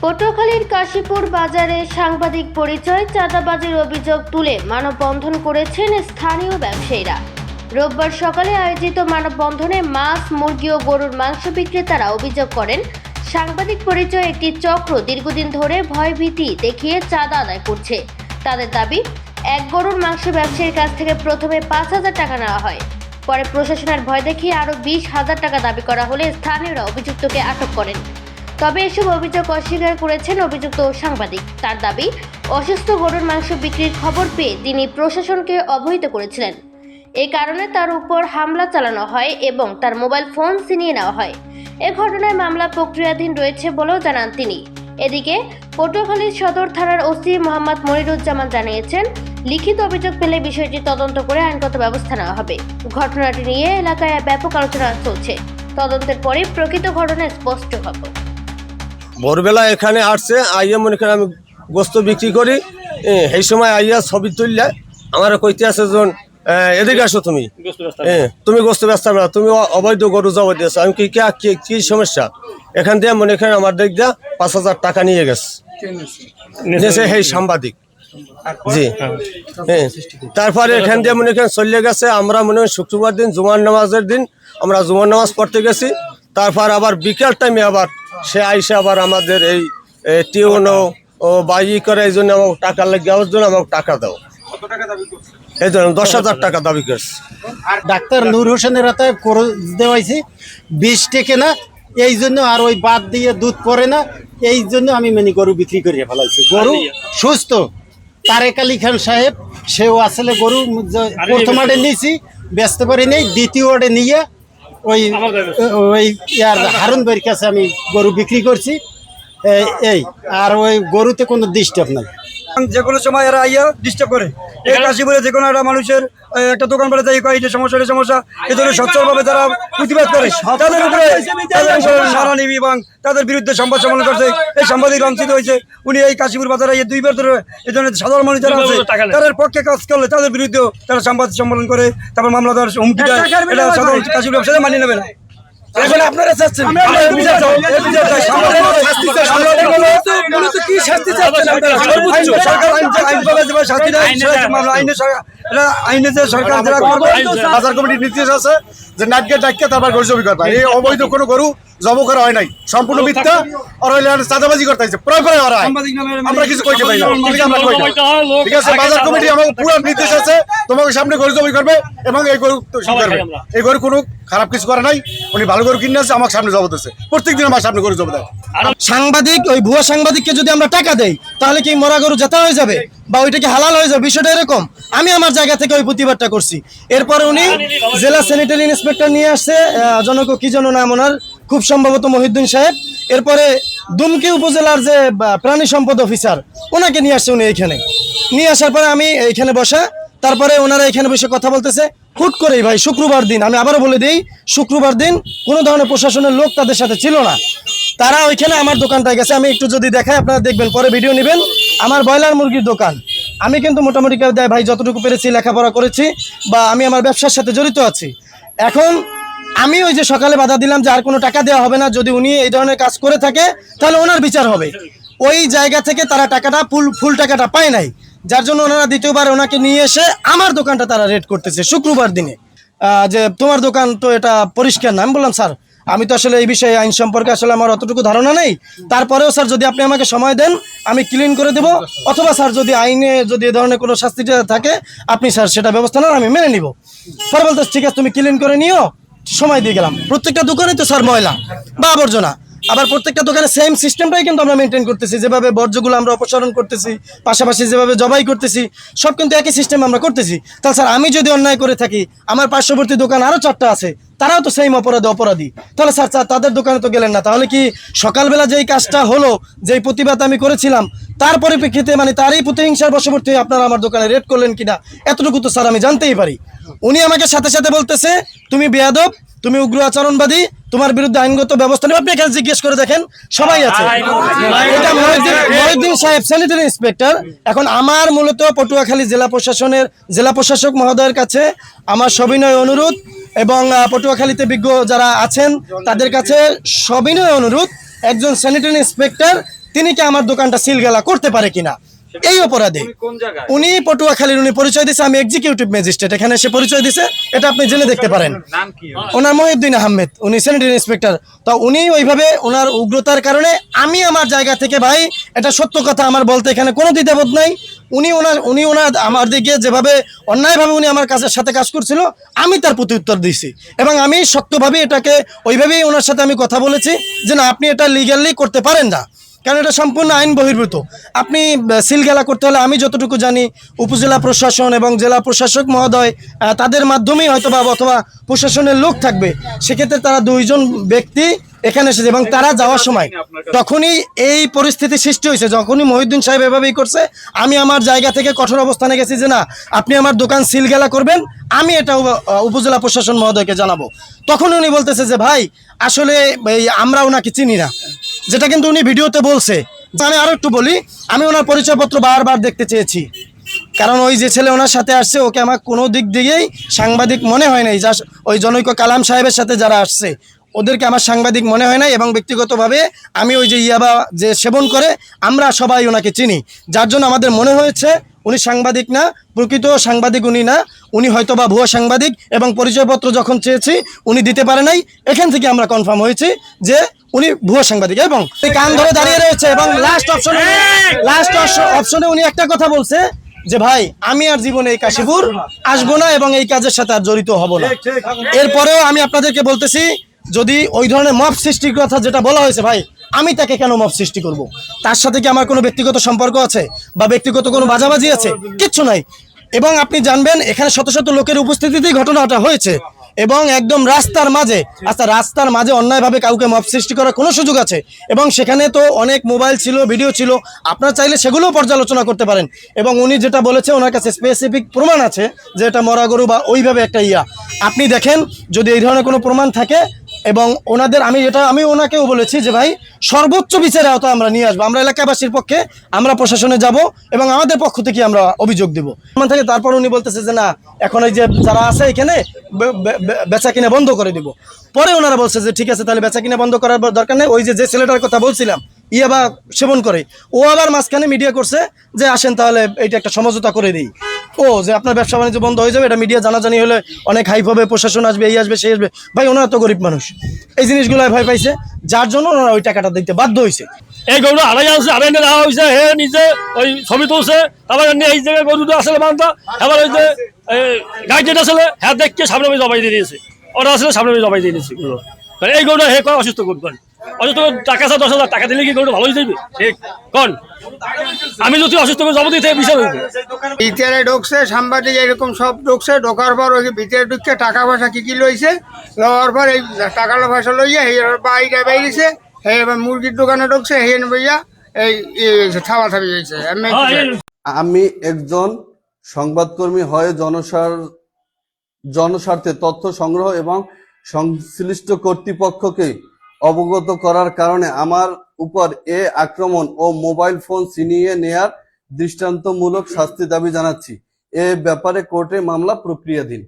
পটুয়াখালীর কাশীপুর বাজারে সাংবাদিক পরিচয় চাঁদাবাজির অভিযোগ তুলে মানববন্ধন করেছেন স্থানীয় ব্যবসায়ীরা। রোববার সকালে আয়োজিত মানববন্ধনে মাছ, মুরগি ও গরুর মাংস বিক্রেতারা অভিযোগ করেন, সাংবাদিক পরিচয় একটি চক্র দীর্ঘদিন ধরে ভয়ভীতি দেখিয়ে চাঁদা আদায় করছে। তাদের দাবি, এক গরুর মাংস ব্যবসায়ীর কাছ থেকে প্রথমে 5,000 টাকা নেওয়া হয়, পরে প্রশাসনের ভয় দেখিয়ে আরও 20,000 টাকা দাবি করা হলে স্থানীয়রা অভিযুক্তকে আটক করেন। তবে এসব অভিযোগ অস্বীকার করেছেন অভিযুক্ত সাংবাদিক। তার দাবি, অসুস্থ গরুর মাংস বিক্রির খবর পেয়ে তিনি প্রশাসনকে অবহিত করেছিলেন। এই কারণে তার উপর হামলা চালানো হয় এবং তার মোবাইল ফোন ছিনিয়ে নেওয়া হয়। এ ঘটনায় মামলা প্রক্রিয়াধীন রয়েছে বলেও জানান তিনি। এদিকে পটুয়াখালী সদর থানার ওসি মোহাম্মদ মনিরুজ্জামান জানিয়েছেন, লিখিত অভিযোগ পেলে বিষয়টি তদন্ত করে আইনগত ব্যবস্থা নেওয়া হবে। ঘটনাটি নিয়ে এলাকায় ব্যাপক আলোচনা চলছে। তদন্তের পরে প্রকৃত ঘটনা স্পষ্ট হবে। ভোরবেলা এখানে আসছে, আইয়া মনে করেন আমি গোস্ত বিক্রি করি, এই সময় আইয়া ছবি তুললে আমার কইতে আছে জন এদিকে আসো, তুমি গোস্ত ব্যস্ত না, তুমি অবৈধ গরু জবাই দিয়েছো। আমি কি সমস্যা? এখান দিয়ে মনে করেন আমার দিক দিয়ে 5,000 টাকা নিয়ে গেছে সেই সাংবাদিক। জি হ্যাঁ, তারপরে এখান দিয়ে মনে করেন চলে গেছে। আমরা মনে হয় শুক্রবার দিন জুমার নামাজের দিন আমরা জুমার নামাজ পড়তে গেছি। তারপর আবার বিকেল টাইমে আবার সে আইসে আবার আমাদের এই টিউনো ও বাই করে, এই জন্য আমাকে টাকা লাগে, ওর জন্য আমাকে টাকা দাও, এই জন্য 10,000 টাকা দাবি করছে। আর ডাক্তার নূর হোসেনের হাতে করে দেওয়াইছি 20 টাকা না, এই জন্য আর ওই বাদ দিয়ে দুধ পরে না, এই জন্য আমি মেনি গরু বিক্রি করে ফেলাইছি। গরু সুস্থ। তারেক আলী খান সাহেব সেও আসলে গরু প্রথম আড়ে নিয়েছি, ব্যস্ত পারি নেই, দ্বিতীয় আড়ে নিয়ে ওই ইয়ার হারুন ভাইয়ের কাছে আমি গরু বিক্রি করছি। এই আর ওই গরুতে কোনো ডিস্টার্ব নাই। যে কোনো সময় এরা আইয়া ডিস্টার্ব করে। এই কাশীপুরে যে কোনো একটা মানুষের একটা দোকান পারে যাই কয় সমস্যা সমস্যা, এই ধরনের সচ্ছলভাবে যারা প্রতিবাদ করে তাদের উপরে সারা নিবি এবং তাদের বিরুদ্ধে সংবাদ সম্মেলন করছে। এই সাংবাদিক লাঞ্ছিত হয়েছে। উনি এই কাশীপুর বাজারে 2বার ধরে এই ধরনের সাধারণ মানুষ যারা আছে তাদের পক্ষে কাজ করলে তাদের বিরুদ্ধেও তারা সংবাদ সম্মেলন করে, তারপর মামলা দেওয়ার হুমকি দেয়। এটা সাধারণ কাশীপুর ব্যবসায়ী মানিয়ে নেবে না। এখন আপনারা চাচ্ছেন আইনে যে সরকার বাজার কমিটির নির্দেশ আছে যে নাটকে ডাকিয়ে তারপর গরু জবি করবা। এই অবৈধ কোনো গরু জব করা হয় নাই, সম্পূর্ণ মিথ্যা। আর চাঁদাবাজি করতে হয়েছে, প্রয়োগ করে ওরা। আমরা কিছু কইতে পারি না, ঠিক আছে? বাজার কমিটি আমাকে পুরো নির্দেশ আছে, তোমাকে সামনে গরু জবি করবে এবং এই গরু করবে। এই গরু কোনো খারাপ কিছু করে নাই। উনি ভালো গরু কিনে আছে, আমাকে সামনে জব দিচ্ছে, প্রত্যেকদিন আমার সামনে গরু জব দেয়। সাংবাদিক, ওই ভুয়া সাংবাদিককে যদি আমরা টাকা দেই তাহলে কি মরা গরু জেতা হয়ে যাবে বা ওইটা কি হালাল হয়ে যাবে? বিষয়টা এরকম। আমি আমার জায়গা থেকে ওই প্রতিবাদটা করছি। এরপরে উনি জেলা স্যানিটারি ইন্সপেক্টর নিয়ে আসছে, জনক কি জন নাম ওনার, খুব সম্ভবত মহিউদ্দিন সাহেব। এরপরে দুমকি উপজেলার যে প্রাণী সম্পদ অফিসার, ওনাকে নিয়ে আসছে। উনি এইখানে নিয়ে আসার পরে আমি এইখানে বসা, তারপরে ওনারা এখানে বসে কথা বলতেছে। হুট করেই ভাই শুক্রবার দিন, আমি আবারও বলে দিই, শুক্রবার দিন কোনো ধরনের প্রশাসনের লোক তাদের সাথে ছিল না। তারা ওইখানে আমার দোকানটায় গেছে। আমি একটু যদি দেখাই আপনারা দেখবেন, পরে ভিডিও নেবেন। আমার ব্রয়লার মুরগির দোকান। আমি কিন্তু মোটামুটি দেয় ভাই যতটুকু পেরেছি লেখাপড়া করেছি বা আমি আমার ব্যবসার সাথে জড়িত আছি। এখন আমি ওই যে সকালে বাধা দিলাম যে আর কোনো টাকা দেওয়া হবে না, যদি উনি এই ধরনের কাজ করে থাকে তাহলে ওনার বিচার হবে। ওই জায়গা থেকে তারা টাকাটা ফুল টাকাটা পায় নাই, যার জন্য ওনারা দ্বিতীয়বার ওনাকে নিয়ে এসে আমার দোকানটা তারা রেড করতেছে শুক্রবার দিনে, যে তোমার দোকান তো এটা পরিষ্কার না। আমি বললাম, স্যার আমি তো আসলে এই বিষয়ে আইন সম্পর্কে আসলে আমার অতটুকু ধারণা নেই, তারপরেও স্যার যদি আপনি আমাকে সময় দেন আমি ক্লিন করে দেবো, অথবা স্যার যদি আইনে যদি এ ধরনের কোনো শাস্তিটা থাকে আপনি স্যার সেটা ব্যবস্থা নেন, আমি মেনে নিব। পরে বলতে ঠিক আছে তুমি ক্লিন করে নিও, সময় দিয়ে গেলাম। প্রত্যেকটা দোকানে তো স্যার ময়লা বা আবর্জনা, আবার প্রত্যেকটা দোকানে সেম সিস্টেমটাই কিন্তু আমরা মেনটেন করতেছি। যেভাবে বর্জ্যগুলো আমরা অপসারণ করতেছি, পাশাপাশি যেভাবে জবাই করতেছি, সব কিন্তু একই সিস্টেম আমরা করতেছি। তাহলে স্যার আমি যদি অন্যায় করে থাকি, আমার পার্শ্ববর্তী দোকান আরও 4টা আছে, তারাও তো সেম অপরাধী, তাহলে স্যার তাদের দোকানে তো গেলেন না। তাহলে কি সকালবেলা যেই কাজটা হলো, যেই প্রতিবাদ আমি করেছিলাম, তার পরিপ্রেক্ষিতে মানে তারই প্রতিহিংসার বশবর্তী আপনারা আমার দোকানে রেড করলেন কিনা, এতটুকু তো স্যার আমি জানতেই পারি। উনি আমাকে সাথে সাথে বলতেছে তুমি বেয়াদব, তুমি উগ্র আচরণবাদী, তোমার বিরুদ্ধে আইনগত ব্যবস্থা নেবে। আপনি এখানে জিজ্ঞেস করে দেখেন, সবাই আছে। এটা মহিউদ্দিন সাহেব স্যানিটারি ইন্সপেক্টর। এখন আমার মূলত পটুয়াখালী জেলা প্রশাসক মহোদয়ের কাছে আমার সবিনয় অনুরোধ এবং পটুয়াখালীতে বিজ্ঞ যারা আছেন তাদের কাছে সবিনয় অনুরোধ, একজন স্যানিটারি ইন্সপেক্টর তিনি কি আমার দোকানটা সিলগালা করতে পারে কিনা এই অপরাধে। উনি পটুয়াখালীর, উনি পরিচয় দিছে আমি এক্সিকিউটিভ ম্যাজিস্ট্রেট, এখানে এসে পরিচয় দিছে, এটা আপনি জেনে দেখতে পারেন। ওনার মহিউদ্দিন আহমেদ, উনি স্যানিটারি ইন্সপেক্টর। তো উনি ওইভাবে ওনার উগ্রতার কারণে আমি আমার জায়গা থেকে ভাই, এটা সত্য কথা আমার বলতে এখানে কোনো দ্বিধাবোধ নাই, উনি ওনার আমার দিকে যেভাবে অন্যায়ভাবে উনি আমার কাছের সাথে কাজ করছিল, আমি তার প্রতি উত্তর দিয়েছি এবং আমি শক্তভাবে এটাকে ওইভাবেই ওনার সাথে আমি কথা বলেছি যে না, আপনি এটা লিগ্যালি করতে পারেন না, কারণ এটা সম্পূর্ণ আইন বহির্ভূত। আপনি সিলগালা করতে হলে আমি যতটুকু জানি উপজেলা প্রশাসন এবং জেলা প্রশাসক মহোদয় তাদের মাধ্যমেই হয়তো বা অথবা প্রশাসনের লোক থাকবে, সেক্ষেত্রে তারা 2 জন ব্যক্তি এখানে এসেছে এবং তারা যাওয়ার সময় তখনই এই পরিস্থিতি সৃষ্টি হয়েছে, যখনই মহিউদ্দিন সাহেব এভাবেই করছে, আমি আমার জায়গা থেকে কঠোর অবস্থানে গেছি যে না, আপনি আমার দোকান সিলগালা করবেন, আমি এটা উপজেলা প্রশাসন মহোদয়কে জানাবো। তখন উনি বলতেছে যে ভাই আসলে আমরা ওনাকে চিনি না, যেটা কিন্তু উনি ভিডিওতে বলছে। আমি আরো একটু বলি, আমি ওনার পরিচয়পত্র বারবার দেখতে চেয়েছি, কারণ ওই যে ছেলে ওনার সাথে আসছে ওকে আমার কোনো দিক দিয়েই সাংবাদিক মনে হয় নাই, যা ওই জনৈক কালাম সাহেবের সাথে যারা আসছে ওদেরকে আমার সাংবাদিক মনে হয় নাই, এবং ব্যক্তিগতভাবে আমি ওই যে ইয়াবা যে সেবন করে আমরা সবাই ওনাকে চিনি, যার জন্য আমাদের মনে হয়েছে উনি সাংবাদিক না, প্রকৃত সাংবাদিক উনি না, উনি হয়তো বা ভুয়া সাংবাদিক। এবং পরিচয়পত্র যখন চেয়েছি উনি দিতে পারে নাই, এখান থেকে আমরা কনফার্ম হয়েছি যে উনি ভুয়া সাংবাদিক। এবং কান ধরে দাঁড়িয়ে রয়েছে এবং লাস্ট অপশনে উনি একটা কথা বলছে যে ভাই আমি আর জীবনে এই কাশীপুর আসবো না এবং এই কাজের সাথে আর জড়িত হব না। এরপরেও আমি আপনাদেরকে বলতেছি, যদি ওই ধরনের মব সৃষ্টির কথা যেটা বলা হয়েছে, ভাই আমি তাকে কেন মব সৃষ্টি করব? তার সাথে কি আমার কোনো ব্যক্তিগত সম্পর্ক আছে বা ব্যক্তিগত কোনো বাজাবাজি আছে? কিচ্ছু নাই। এবং আপনি জানবেন এখানে শত শত লোকের উপস্থিতিতেই ঘটনাটা হয়েছে এবং একদম রাস্তার মাঝে, আচ্ছা রাস্তার মাঝে অন্যায়ভাবে কাউকে মব সৃষ্টি করার কোনো সুযোগ আছে? এবং সেখানে তো অনেক মোবাইল ছিল, ভিডিও ছিল, আপনারা চাইলে সেগুলোও পর্যালোচনা করতে পারেন। এবং উনি যেটা বলেছে ওনার কাছে স্পেসিফিক প্রমাণ আছে যে এটা মরা গরু বা ওইভাবে একটা আপনি দেখেন যদি এই ধরনের কোনো প্রমাণ থাকে। এবং ওনাদের আমি ওনাকেও বলেছি যে ভাই সর্বোচ্চ বিচারের আওতায় আমরা নিয়ে আসবো, আমরা এলাকাবাসীর পক্ষে আমরা প্রশাসনে যাব এবং আমাদের পক্ষ থেকে আমরা অভিযোগ দেবো থেকে। তারপর উনি বলতেছে যে না, এখন এই যে যারা আছে এখানে বেচা কিনা বন্ধ করে দিব। পরে ওনারা বলছে যে ঠিক আছে, তাহলে বেচা কিনা বন্ধ করার দরকার নেই। ওই যে ছেলেটার কথা বলছিলাম ইয়াবা সেবন করে, ও আবার মাঝখানে মিডিয়া করছে যে আসেন তাহলে এটা একটা সমঝোতা করে দিই, ও যে আপনার ব্যবসা বাণিজ্য বন্ধ হয়ে যাবে, এটা মিডিয়া জানাজানি হলে অনেক হাইপ হবে, প্রশাসন আসবে, এই আসবে সেই আসবে। ভাই ওনারা তো গরিব মানুষ, এই জিনিসগুলো ভয় পাইছে, যার জন্য ওনারা ওই টাকাটা দিতে বাধ্য হয়েছে। এই গরু আড়াই আছে, আড়াই দেওয়া হয়েছে, হে নিজে ওই ছবি তুলছে, তারপর এই জায়গায় গরুটা আসলে বান্ধা, এবার ওই যে গাই যেটা আসলে হ্যাঁ দেখকে সামনে আমি জবাই দিয়ে দিয়েছে, ওরা আসলে সামনে আমি জবাই দিয়ে দিয়েছি। এই গরুটা হে কয় অসুস্থ গরু, কন অসুস্থ টাকা 10,000 টাকা দিলে কি গরুটা ভালো হয়ে যাবে? ঠিক কন, আমি যদি অসুস্থ করে জমা দিতে বিচার হইবে। ভিতরে ঢুকছে সাংবাদিক, এরকম সব ঢুকছে, ঢোকার পর ওই ভিতরে ঢুকছে টাকা পয়সা কি লইছে, লওয়ার পর এই টাকা পয়সা লইয়া বাইরে বাইরেছে, এবার মুরগির দোকানে ঢুকছে, হে বইয়া এই থাবা থাবি হয়েছে। আমি একজন সংবাদকর্মী হয়ে জনস্বার্থে তথ্য সংগ্রহ এবং সংশ্লিষ্ট কর্তৃপক্ষকে অবগত করার কারণে আমার উপর আক্রমণ ও মোবাইল ফোন ছিনিয়ে নেয়ার দৃষ্টান্তমূলক শাস্তি দাবি জানাচ্ছি। এ ব্যাপারে কোর্টে মামলা প্রক্রিয়াধীন।